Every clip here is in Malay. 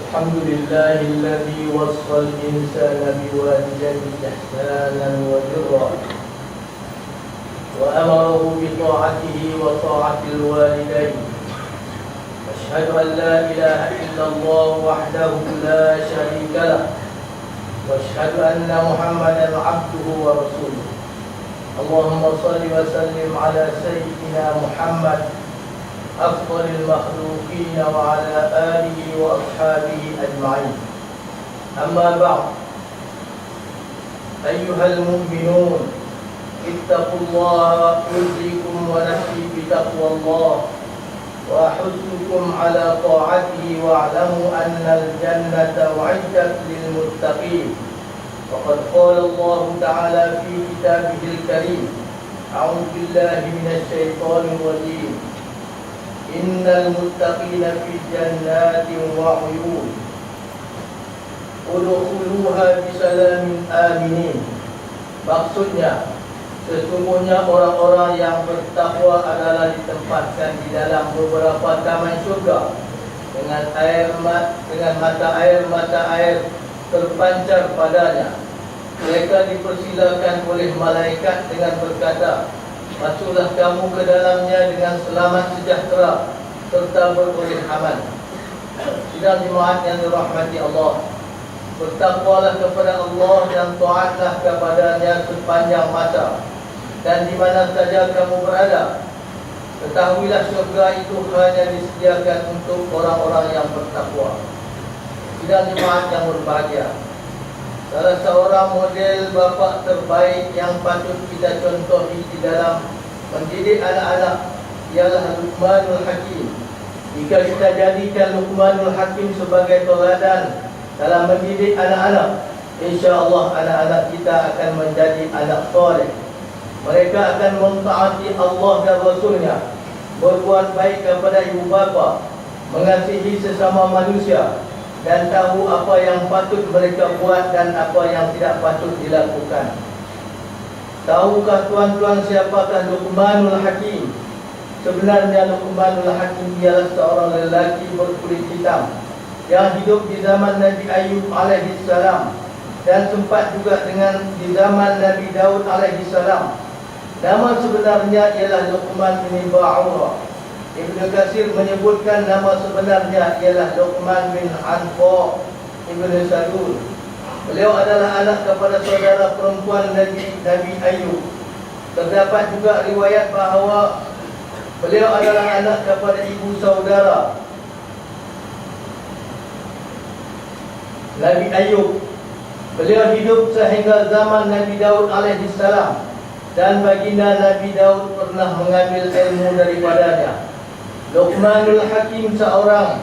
الحمد لله الذي وصى الإنسان بوالديه إحسانا وبرا وأمره بطاعته وطاعة الوالدين. أشهد أن لا إله إلا الله وحده لا شريك له، وأشهد أن محمدا عبده ورسوله. اللهم صل وسلم على سيدنا محمد أفضل المخلوقين وعلى آله وأصحابه أجمعين. أما بعد، أيها المؤمنون، اتقوا الله أوصيكم ونفسي بتقوى الله وأحثكم على طاعته، واعلموا أن الجنة أعدت للمتقين. وقد قال الله تعالى في كتابه الكريم: أعوذ بالله من الشيطان الرجيم، إن المتقين في جنات وعيون udkhuluha bisalamin aminin. Maksudnya, sesungguhnya orang-orang yang bertakwa adalah ditempatkan di dalam beberapa taman surga dengan mata air terpancar padanya. Mereka dipersilakan oleh malaikat dengan berkata, masuklah kamu ke dalamnya dengan selamat sejahtera serta beroleh aman. Sidang jemaat yang dirahmati Allah, bertakwalah kepada Allah dan taatlah kepadanya sepanjang masa dan di mana saja kamu berada. Ketahuilah surga itu hanya disediakan untuk orang-orang yang bertakwa. Sidang jemaat yang berbahagia, salah seorang model bapa terbaik yang patut kita contohi di dalam mendidik anak-anak ialah Luqmanul Hakim. Jika kita jadikan Luqmanul Hakim sebagai teladan dalam mendidik anak-anak, insya-Allah anak-anak kita akan menjadi anak soleh. Mereka akan mentaati Allah dan Rasulnya, berbuat baik kepada ibu bapa, mengasihi sesama manusia, dan tahu apa yang patut mereka buat dan apa yang tidak patut dilakukan. Tahukah tuan-tuan siapakah Luqmanul Hakim? Sebenarnya Luqmanul Hakim ialah seorang lelaki berkulit hitam yang hidup di zaman Nabi Ayub alaihissalam dan sempat juga di zaman Nabi Daud alaihissalam. Nama sebenarnya ialah Luqman bin Ba'ura. Ibnu Katsir menyebutkan nama sebenarnya ialah Luqman bin Anfa Ibnu Salul. Beliau adalah anak kepada saudara perempuan Nabi Ayub. Terdapat juga riwayat bahawa beliau adalah anak kepada ibu saudara Nabi Ayub. Beliau hidup sehingga zaman Nabi Daud alaihissalam dan baginda Nabi Daud pernah mengambil ilmu daripadanya. Luqmanul Hakim seorang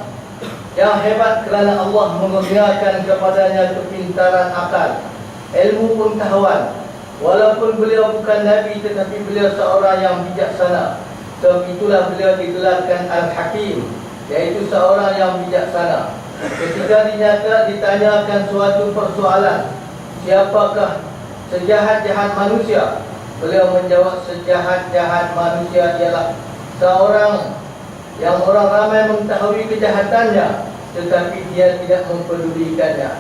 yang hebat kerana Allah mengerniakan kepadanya kepintaran akal, ilmu pengetahuan. Walaupun beliau bukan Nabi, tetapi beliau seorang yang bijaksana. Sebab itulah beliau digelarkan Al-Hakim, iaitu seorang yang bijaksana. Ketika ditanyakan suatu persoalan, siapakah sejahat-jahat manusia? Beliau menjawab, sejahat-jahat manusia ialah seorang yang orang ramai mengetahui kejahatannya, tetapi dia tidak mempedulikannya.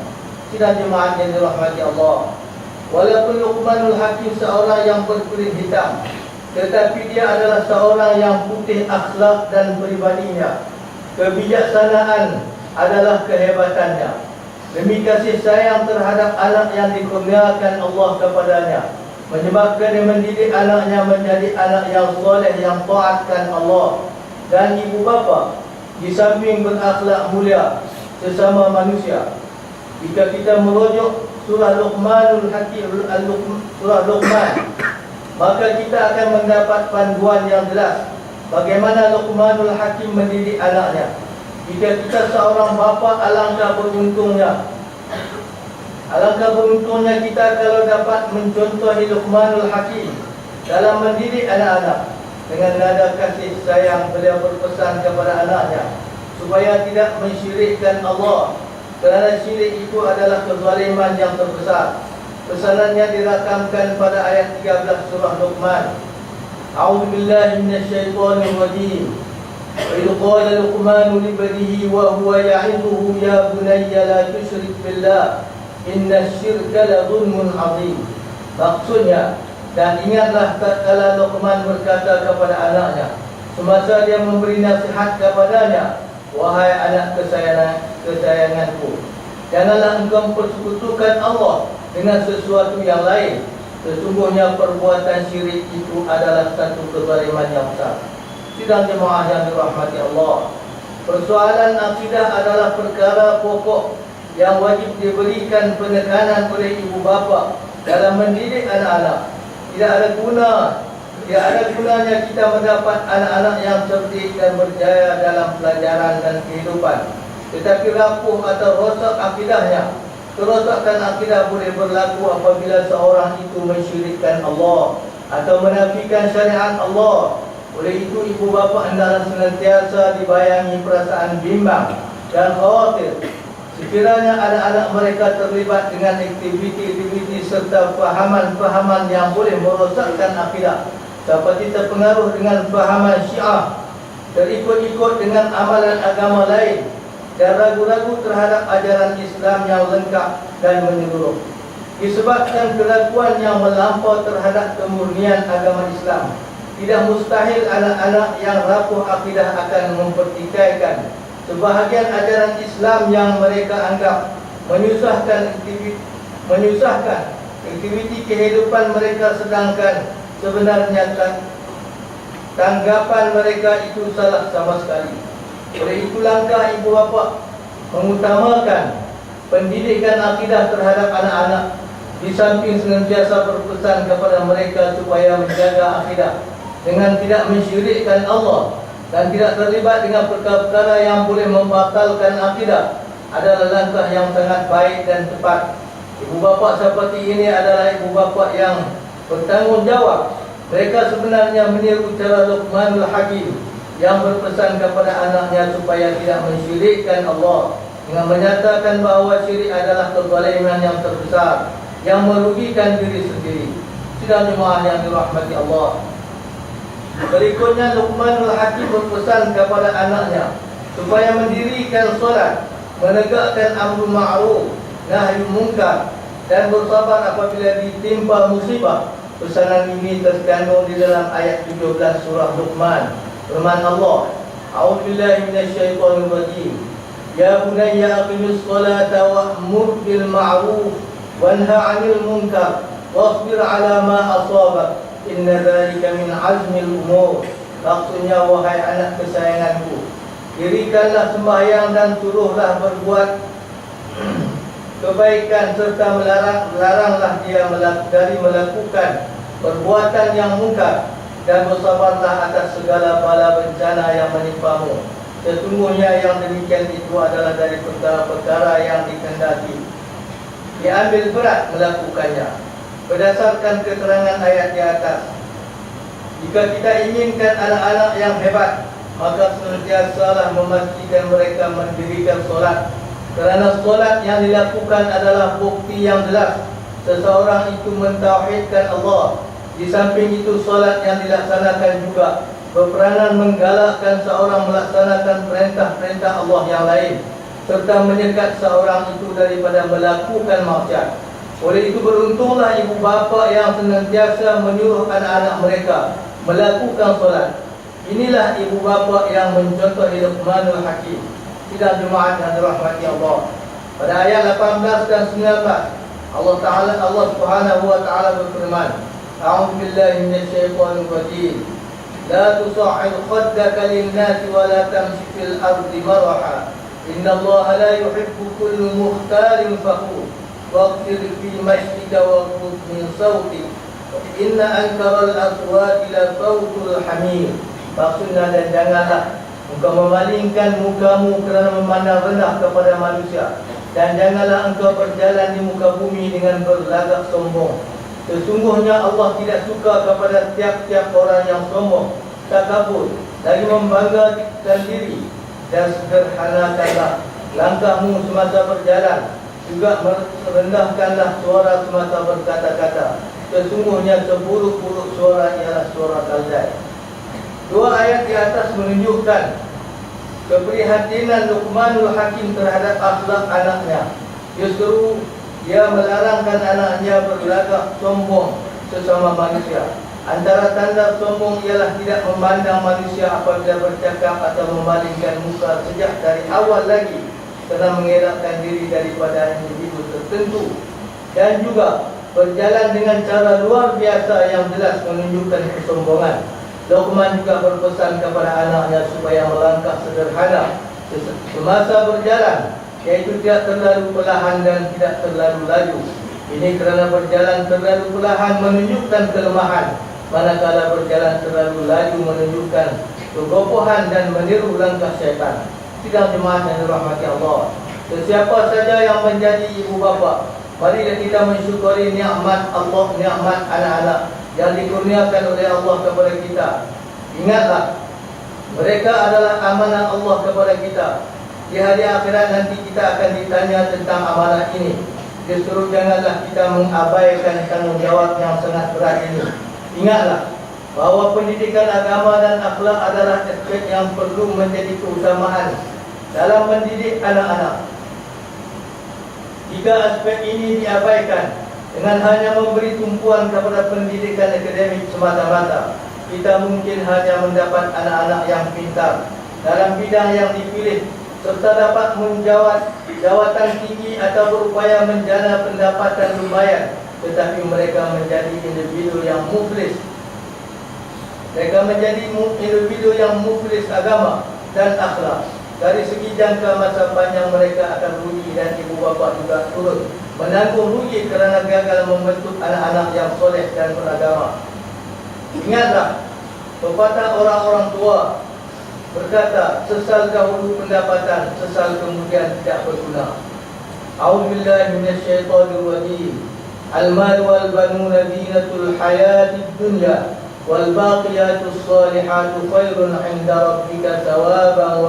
Sidang jemaat yang dirahmati Allah, walaupun Luqmanul Hakim seorang yang berkulit hitam, tetapi dia adalah seorang yang putih akhlak dan pribadinya. Kebijaksanaan adalah kehebatannya. Demi kasih sayang terhadap anak yang dikurniakan Allah kepadanya, menyebabkan dia mendidik anaknya menjadi anak yang soleh, yang taatkan Allah dan ibu bapa, di samping berakhlak mulia sesama manusia. Jika kita merujuk surah Luqmanul Hakim, surah Luqman, maka kita akan mendapat panduan yang jelas bagaimana Luqmanul Hakim mendidik anaknya. Jika kita seorang bapa, alangkah beruntungnya kita kalau dapat mencontohi Luqmanul Hakim dalam mendidik anak-anak. Dengan nada kasih sayang, beliau berpesan kepada anaknya supaya tidak mensyirikkan Allah, kerana syirik itu adalah kezaliman yang terbesar. Pesanannya dirakamkan pada ayat 13 surah Luqman. A'udzu billahi minasyaitonir rajim. وإذ قال لقمان لابنه وهو يعظه يا بني لا تشرك بالله إن الشرك لظلم عظيم. Maksudnya, dan ingatlah tatkala Luqman berkata kepada anaknya semasa dia memberi nasihat kepadanya, wahai anak kesayanganku, janganlah engkau persekutukan Allah dengan sesuatu yang lain. Sesungguhnya perbuatan syirik itu adalah satu kezaliman yang besar. Sidang jemaah yang dirahmati Allah, persoalan akidah adalah perkara pokok yang wajib diberikan penekanan oleh ibu bapa dalam mendidik anak-anak. Tidak ada gunanya kita mendapat anak-anak yang cerdik dan berjaya dalam pelajaran dan kehidupan, tetapi rapuh atau rosak akidahnya. Kerosakan akidah boleh berlaku apabila seorang itu mensyirikkan Allah atau menafikan syariat Allah. Oleh itu, ibu bapa hendaklah senantiasa dibayangi perasaan bimbang dan khawatir sekiranya anak-anak mereka terlibat dengan aktiviti-aktiviti serta fahaman-fahaman yang boleh merosakkan akidah, seperti terpengaruh dengan fahaman Syiah, terikut-ikut dengan amalan agama lain, dan ragu-ragu terhadap ajaran Islam yang lengkap dan menyeluruh. Disebabkan keraguan yang melampau terhadap kemurnian agama Islam, tidak mustahil anak-anak yang rapuh akidah akan mempertikaikan sebahagian ajaran Islam yang mereka anggap menyusahkan aktiviti kehidupan mereka, sedangkan sebenarnya tanggapan mereka itu salah sama sekali. Oleh itu, langkah ibu bapa mengutamakan pendidikan akidah terhadap anak-anak, di samping senantiasa berpesan kepada mereka supaya menjaga akidah dengan tidak mensyirikkan Allah dan tidak terlibat dengan perkara-perkara yang boleh membatalkan akidah, adalah langkah yang sangat baik dan tepat. Ibu bapa seperti ini adalah ibu bapa yang bertanggungjawab. Mereka sebenarnya meniru cara Luqmanul Hakim yang berpesan kepada anaknya supaya tidak mensyirikkan Allah, dengan menyatakan bahawa syirik adalah kezaliman yang terbesar yang merugikan diri sendiri. Sidang jemaah yang dirahmati Allah, berikutnya Luqmanul Hakim berpesan kepada anaknya supaya mendirikan solat, menegakkan amru ma'ruf, nahyu munkar, dan bersabar apabila ditimpa musibah. Pesanan ini terkandung di dalam ayat 17 surah Luqman. Firman Allah, A'udzubillahi minasyaitonir rajim. Ya bunayya aqimis salata wa'mur bil ma'ruf wanha 'anil munkar wasbir 'ala ma asabak. Inna dzalika min azmil umur. Maksudnya, wahai anak kesayanganku, dirikanlah sembahyang dan suruhlah berbuat kebaikan serta melaranglah dia dari melakukan perbuatan yang mungkar, dan bersabarlah atas segala bala bencana yang menimpamu. Sesungguhnya yang demikian itu adalah dari perkara-perkara yang dikehendaki, diambil berat melakukannya. Berdasarkan keterangan ayat di atas, jika kita inginkan anak-anak yang hebat, maka senantiasalah memastikan mereka mendirikan solat, kerana solat yang dilakukan adalah bukti yang jelas seseorang itu mentauhidkan Allah. Di samping itu, solat yang dilaksanakan juga berperanan menggalakkan seorang melaksanakan perintah-perintah Allah yang lain, serta menyekat seorang itu daripada melakukan maksiat. Oleh itu, beruntunglah ibu bapa yang senantiasa menyuruh anak-anak mereka melakukan solat. Inilah ibu bapa yang mencontoh Luqmanul Hakim. Sidang jemaah yang dirahmati Allah, pada ayat 18 dan 19, Allah Subhanahu wa taala berfirman, A'udzubillahi minasyaitonir rajim. La tusa'ir khaddaka lin-nasi wa la tamshi fil ardi maraha. Innallaha la yuhibbu kulla mukhtalin fakhur. Waqtir fi masjidika waqud min sawtik. Inna ankaral aswati la sawtul hamir. Maksudnya, dan janganlah engkau memalingkan mukamu kerana memandang rendah kepada manusia, dan janganlah engkau berjalan di muka bumi dengan berlagak sombong. Sesungguhnya Allah tidak suka kepada tiap-tiap orang yang sombong, takabur, lagi membanggakan diri, dan sederhanakanlah langkahmu semasa berjalan. Juga merendahkanlah suara semasa berkata-kata. Sesungguhnya seburuk-buruk suara ialah suara kaldai. Dua ayat di atas menunjukkan keprihatinan Luqmanul Hakim terhadap akhlak anaknya. Justru dia melarangkan anaknya berlagak sombong sesama manusia. Antara tanda sombong ialah tidak memandang manusia apabila bercakap atau memalingkan muka sejak dari awal lagi, kerana mengelakkan diri daripada individu tertentu, dan juga berjalan dengan cara luar biasa yang jelas menunjukkan kesombongan. Luqman juga berpesan kepada anaknya supaya melangkah sederhana semasa berjalan, iaitu tidak terlalu perlahan dan tidak terlalu laju. Ini kerana berjalan terlalu perlahan menunjukkan kelemahan, manakala berjalan terlalu laju menunjukkan kegopohan dan meniru langkah syaitan. Sidang jemaah yang dirahmati Allah, sesiapa saja yang menjadi ibu bapa, marilah kita mensyukuri nikmat Allah, nikmat anak-anak yang dikurniakan oleh Allah kepada kita. Ingatlah, mereka adalah amanah Allah kepada kita. Di hari akhirat nanti kita akan ditanya tentang amanah ini. Justru janganlah kita mengabaikan tanggungjawab yang sangat berat ini. Ingatlah bahawa pendidikan agama dan akhlak adalah aspek yang perlu menjadi keutamaan dalam mendidik anak-anak. Jika aspek ini diabaikan dengan hanya memberi tumpuan kepada pendidikan akademik semata-mata, kita mungkin hanya mendapat anak-anak yang pintar dalam bidang yang dipilih, serta dapat menjawat jawatan tinggi atau berupaya menjana pendapatan lumayan, tetapi mereka menjadi individu yang muflis. Mereka menjadi individu yang muflis agama dan akhlak. Dari segi jangka masa panjang mereka akan rugi, dan ibu bapa juga turut menanggung rugi kerana gagal membentuk anak-anak yang soleh dan beragama. Ingatlah, pepatah orang-orang tua berkata, sesal dahulu pendapatan, sesal kemudian tidak berguna. A'udzubillahi minasyaitonir rajim. Al-mal wal banuna zinatul hayatid dunya wal baqiyatus salihatu khairun 'inda rabbika thawaban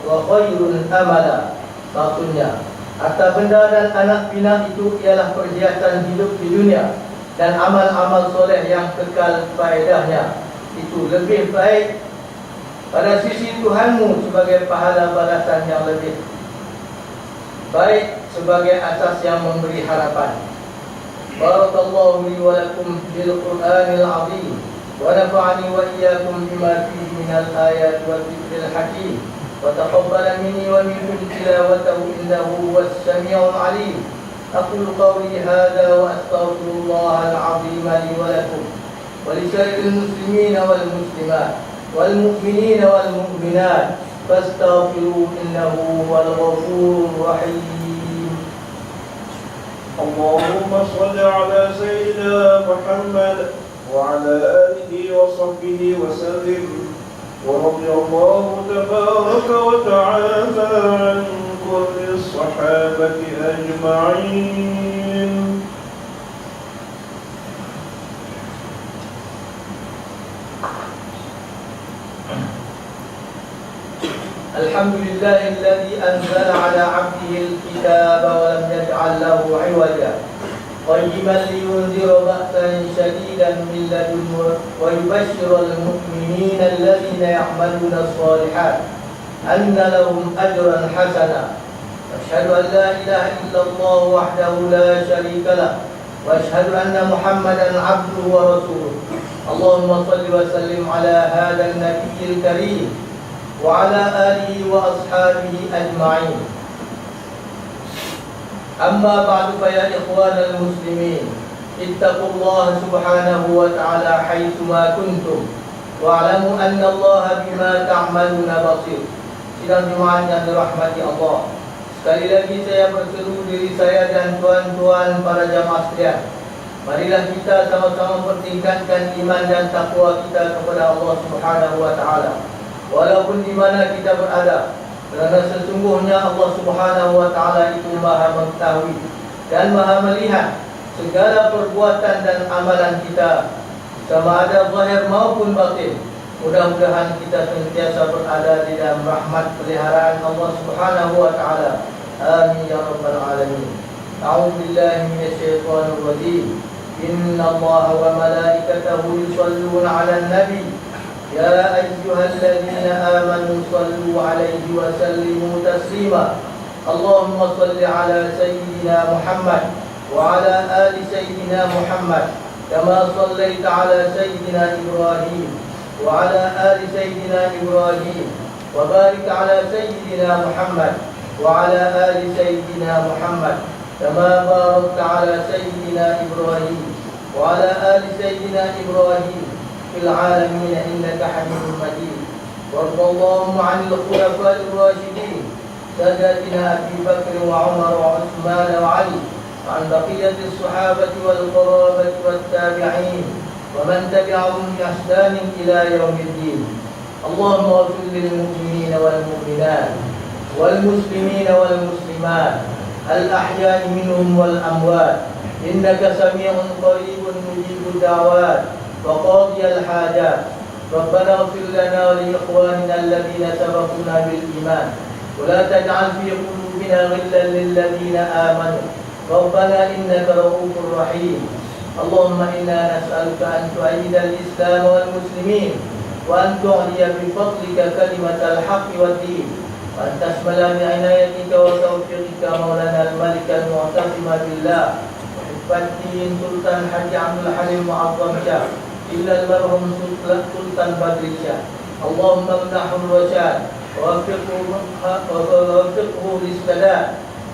wa khairun amala. Maksudnya, harta benda dan anak pinak itu ialah perhiasan hidup di dunia, dan amal-amal soleh yang kekal faedahnya itu lebih baik pada sisi Tuhanmu sebagai pahala balasan yang lebih baik sebagai asas yang memberi harapan. Barakallahu li wa lakum bil Qur'anil azim wa nafa'ani wa iyyakum bima fihi minal ayati wal dzikril hakim wa taqabbala minni wa minkum tilawatahu innahu huwas samiul alim. Aqulu qawli hadha wa astaghfirullahal azim li wa lakum wa li sa'iril muslimina wal muslimat wal mu'minina wal mu'minat fastaghfiruhu innahu huwal ghafurur rahim. اللهم صل على سيدنا محمد وعلى آله وصحبه وسلم ورضي الله تبارك وتعالى عن كل الصحابة أجمعين. Alhamdulillah alladhi anzala ala 'abdihi al-kitaba wa lam yaj'al lahu 'iwaja qayyiman liyunzira ba'san shadidan min ladunhu wa yubashshira al-mu'minina alladhina ya'maluna as-salihat anna lahum ajran hasana. Asyhadu an la ilaha illallah wahdahu la syarika lah wa asyhadu anna Muhammadan 'abduhu wa rasuluh. Allahumma shalli wa sallim ala hadzal nabiyyil karim wa ala alihi wa ashabihi ajma'in. Amma ba'du, fa ya ikhwanal muslimin, ittaqullaha subhanahu wa ta'ala haitsu ma kuntum wa'lamu anna Allaha bima ta'maluna basir. Sidang jemaah yang dirahmati Allah, sekali lagi saya berseru diri saya dan tuan-tuan para jamaah sekalian, marilah kita sama-sama pertingkatkan iman dan takwa kita kepada Allah subhanahu wa ta'ala, walaupun di mana kita berada, kerana sesungguhnya Allah subhanahu wa ta'ala itu maha mengetahui dan maha melihat segala perbuatan dan amalan kita, sama ada zahir maupun batin. Mudah-mudahan kita sentiasa berada di dalam rahmat peliharaan Allah subhanahu wa ta'ala. Amin ya rabbal alamin. A'udzu billahi minasyaitonir rajim. Inna Allaha wa malaikatahu yusholluna 'alan nabi. يا أيها الذين آمنوا صلوا عليه وسلموا تسليما اللهم صل على سيدنا محمد وعلى آل سيدنا محمد كما صليت على سيدنا إبراهيم وعلى آل سيدنا إبراهيم وبارك على سيدنا محمد وعلى آل سيدنا محمد كما باركت على سيدنا إبراهيم وعلى آل سيدنا إبراهيم في العالمين إنك حميد مجيد. وارض اللهم عن الخلفاء الراشدين ساداتنا أبي بكر وعمر وعثمان وعلي وعن بقية الصحابة والقرابة والتابعين ومن تبعهم بإحسان إلى يوم الدين. اللهم اغفر للمؤمنين والمؤمنات والمسلمين والمسلمات الأحياء منهم والأموات إنك سميع قريب مجيب الدعوات وقاضي الحاجات. ربنا اغفر لنا ولإخواننا الذين سبقونا بالإيمان ولا تجعل في قلوبنا غلا للذين آمنوا ربنا إنك رؤوف رحيم. اللهم إنا نسألك أن تؤيد الإسلام والمسلمين وأن تعلي بفضلك كلمة الحق والدين وأن تشمل بعنايتك وتوفيقك مولانا الملك المعتصم بالله وحفظ الدين سلطان حج عبد الحليم معظم شاه إلا المرحوم سلطان بدر شاه. اللهم امنحه الرشاد ووفقه للسداد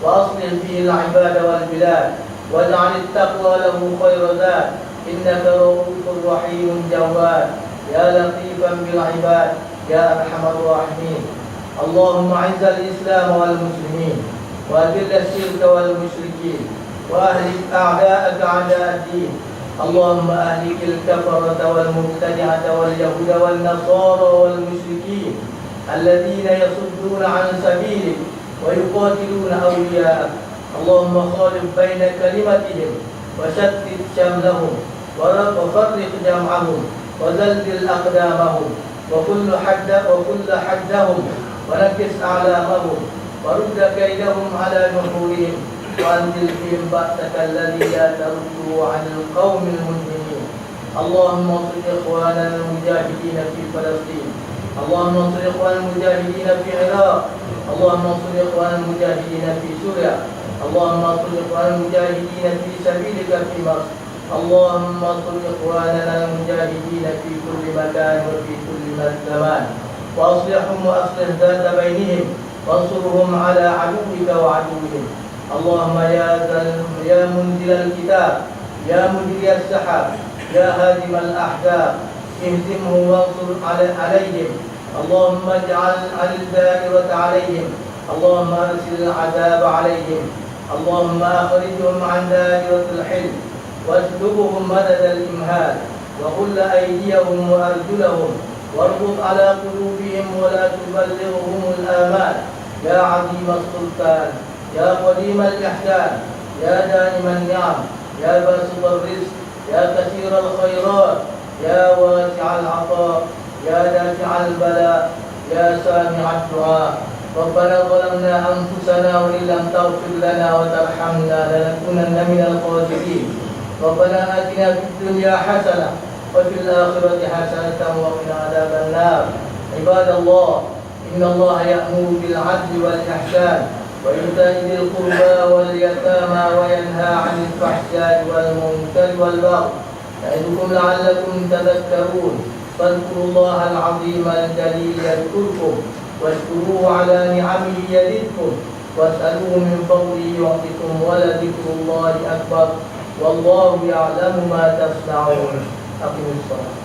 وأصلح به العباد والبلاد واجعل التقوى له خير ذات إنك رؤوف رحيم جواد يا لطيفا بالعباد يا أرحم الراحمين. اللهم أعز الإسلام والمسلمين وأذل الشرك والمشركين وأهلك أعداءك أعداء الدين. اللهم أهلك الكفرة والمبتدعة واليهود والنصارى والمشركين الذين يصدون عن سبيلك ويقاتلون أولياءك. اللهم خالف بين كلمتهم وشتت شملهم وفرق جمعهم وزلزل أقدامهم وكل حدهم ونكس أعلامهم ورد كيدهم على نحورهم وأنزل فيهم بأسك الذي لا ترده عن القوم المجرمين. اللهم انصر إخواننا المجاهدين في فلسطين. اللهم انصر إخوان المجاهدين في العراق. اللهم انصر إخوان المجاهدين في سوريا. اللهم انصر إخوان المجاهدين في سبيلك في مصر. اللهم انصر إخواننا المجاهدين في كل مكان وفي كل زمان وأصلحهم وأصلح ذات بينهم وانصرهم على عدوك وعدوهم. اللهم يا منزل الكتاب يا مجري السحاب يا هادم الأحزاب اهزمهم وانصر عليهم. اللهم اجعل الدائرة عليهم. اللهم أرسل العذاب عليهم. اللهم أخرجهم عن دائرة الحلم واسلبهم مدد الإمهال وغل أيديهم وأرجلهم واربط على قلوبهم ولا تبلغهم الآمال. يا عظيم السلطان يا قديم الإحسان يا دائم النعم يا باسط الرزق يا كثير الخيرات يا واسع العطاء يا دافع البلاء يا سامع الدعاء. ربنا ظلمنا أنفسنا وإن لم تغفر لنا وترحمنا لنكونن من الخاسرين. ربنا آتنا في الدنيا حسنة وفي الآخرة حسنة وقنا عذاب النار. عباد الله إن الله يأمر بالعدل والإحسان وإيتاء ذي القربى واليتامى وينهى عن الفحشاء والمنكر والبغي يعظكم لعلكم تذكرون. فاذكروا الله العظيم الجليل يذكركم واشكروه على نعمه يزدكم واسألوه من فضله يعطكم ولذكر الله أكبر والله يعلم ما تصنعون. أقم الصلاة.